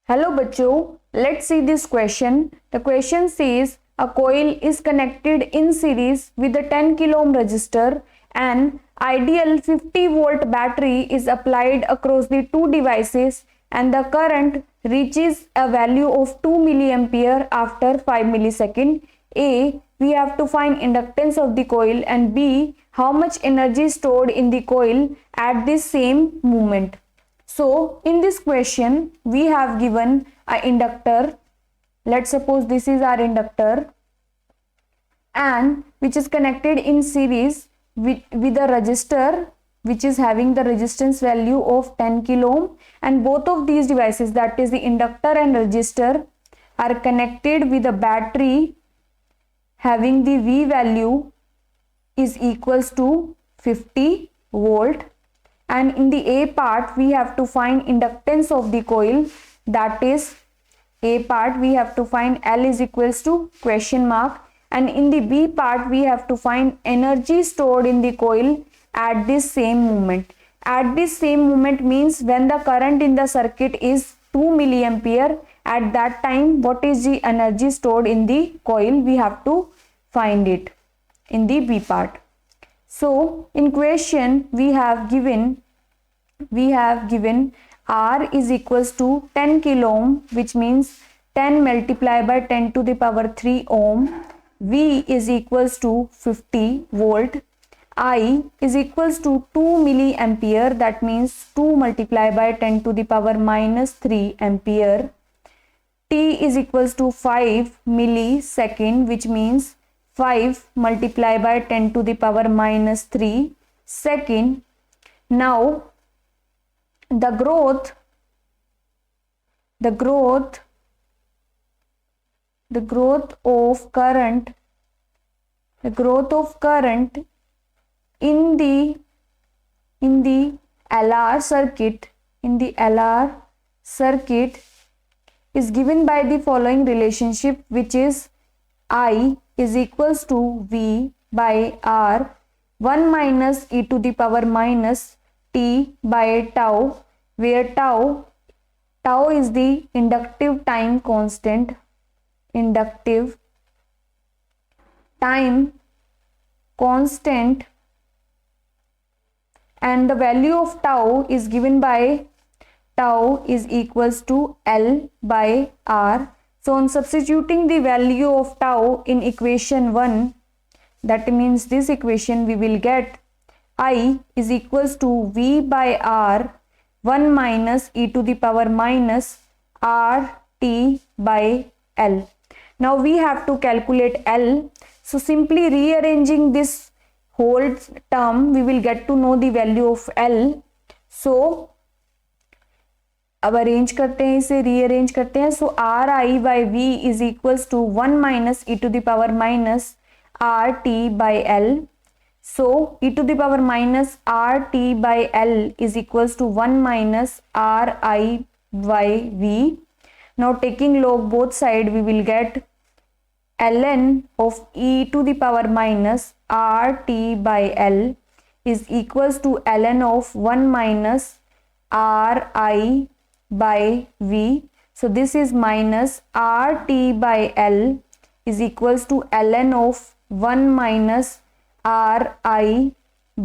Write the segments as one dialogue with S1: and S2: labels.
S1: Hello bachcho, let's see this question. The question says a coil is connected in series with a 10 kilo ohm resistor and ideal 50 volt battery is applied across the two devices and the current reaches a value of 2 milliampere after 5 millisecond. A. We have to find inductance of the coil, and B. How much energy stored in the coil at this same moment. So in this question we have given a inductor. Let's suppose this is our inductor and which is connected in series with a resistor which is having the resistance value of 10 kilo ohm, and both of these devices, that is the inductor and resistor, are connected with a battery having the V value is equals to 50 volt. And in the A part we have to find inductance of the coil, that is A part we have to find L is equals to question mark, and in the B part we have to find energy stored in the coil at this same moment. At this same moment means when the current in the circuit is 2 milliampere, at that time what is the energy stored in the coil, we have to find it in the B part. So in question we have given R is equals to 10 kilo ohm, which means 10 multiplied by 10 to the power 3 ohm. V is equals to 50 volt. I is equals to 2 milliampere, that means 2 multiplied by 10 to the power minus 3 ampere. T is equals to 5 millisecond, which means 5 multiplied by 10 to the power minus 3 second. Now the growth of current in the LR circuit is given by the following relationship, which is I is equals to V by R 1 minus e to the power minus t by tau, where tau is the inductive time constant, and the value of tau is given by tau is equals to L by R. So on substituting the value of tau in equation 1, that means this equation, we will get I is equals to V by R 1 minus e to the power minus R t by L. Now we have to calculate L. So simply rearranging this whole term, we will get to know the value of L. So अब arrange करते हैं, इसे rearrange करते हैं. So R I by V is equals to 1 minus E to the power minus R T by L. So e to the power minus RT by L is equals to 1 minus RI by V. Now taking log both side, we will get ln of e to the power minus RT by L is equals to ln of 1 minus RI by V. So this is minus RT by L is equals to ln of 1 minus Ri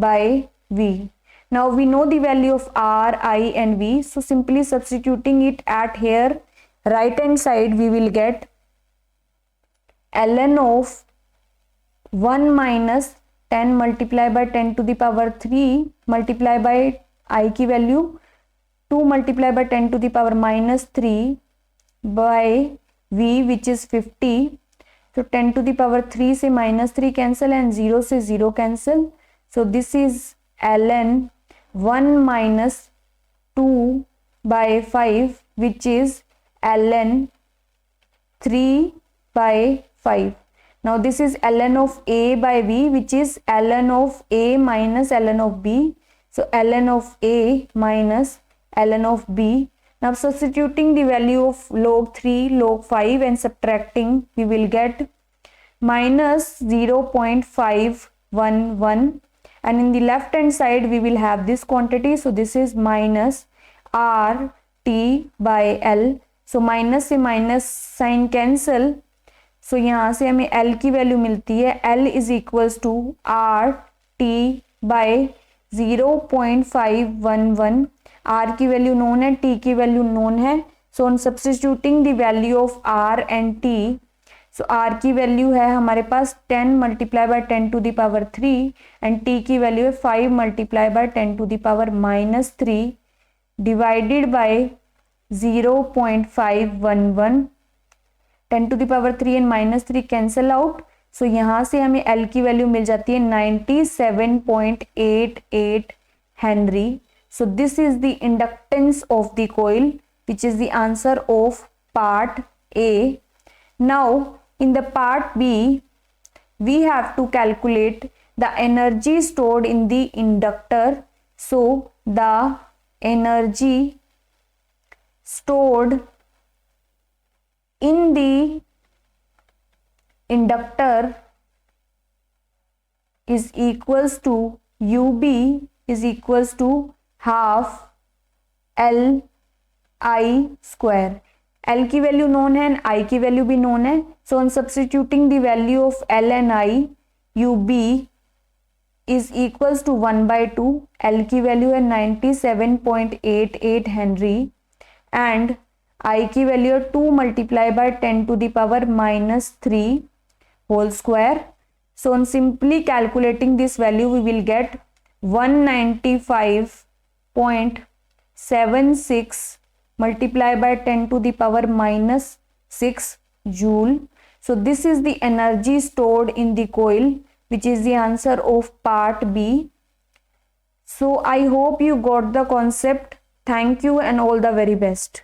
S1: by V. Now we know the value of Ri and V, so simply substituting it at here right hand side, we will get ln of 1 minus 10 multiplied by 10 to the power 3 multiplied by I की value 2 multiplied by 10 to the power minus 3 by V, which is 50. So 10 to the power 3 से minus 3 cancel and 0 से 0 cancel. So this is ln 1 minus 2 by 5, which is ln 3 by 5. Now this is ln of A by B, which is ln of A minus ln of B. So ln of A minus ln of B. Now substituting the value of log 3, log 5 and subtracting, we will get minus 0.511, and in the left hand side we will have this quantity. So this is minus R T by L. So minus से minus sign cancel, so यहाँ से हमें L की value मिलती है L is equals to R T by 0.511। R की value known है, T की वैल्यू नोन है, so on substituting the value of R and T, so R की वैल्यू है हमारे पास 10 multiply by 10 to the power 3 and T की value है 5 multiply by 10 to the power -3 divided by 0.511। 10 to the power 3 and -3 cancel out, so यहाँ से हमें L की वैल्यू मिल जाती है 97.88 henry. So this is the inductance of the coil which is the answer of part A. Now in the part B we have to calculate the energy stored in the inductor. So the energy stored in the inductor is equals to UB is equals to half L I square. L की value known है, I की value भी known है, so on substituting the value of L and I, UB is equals to 1/2। L की value है 97.88 henry and I की value है 2 multiply by 10 to the power -3 whole square. So on simply calculating this value we will get 195.76 multiply by 10 to the power -6 joule. So this is the energy stored in the coil, which is the answer of part B. So I hope you got the concept. Thank you and all the very best.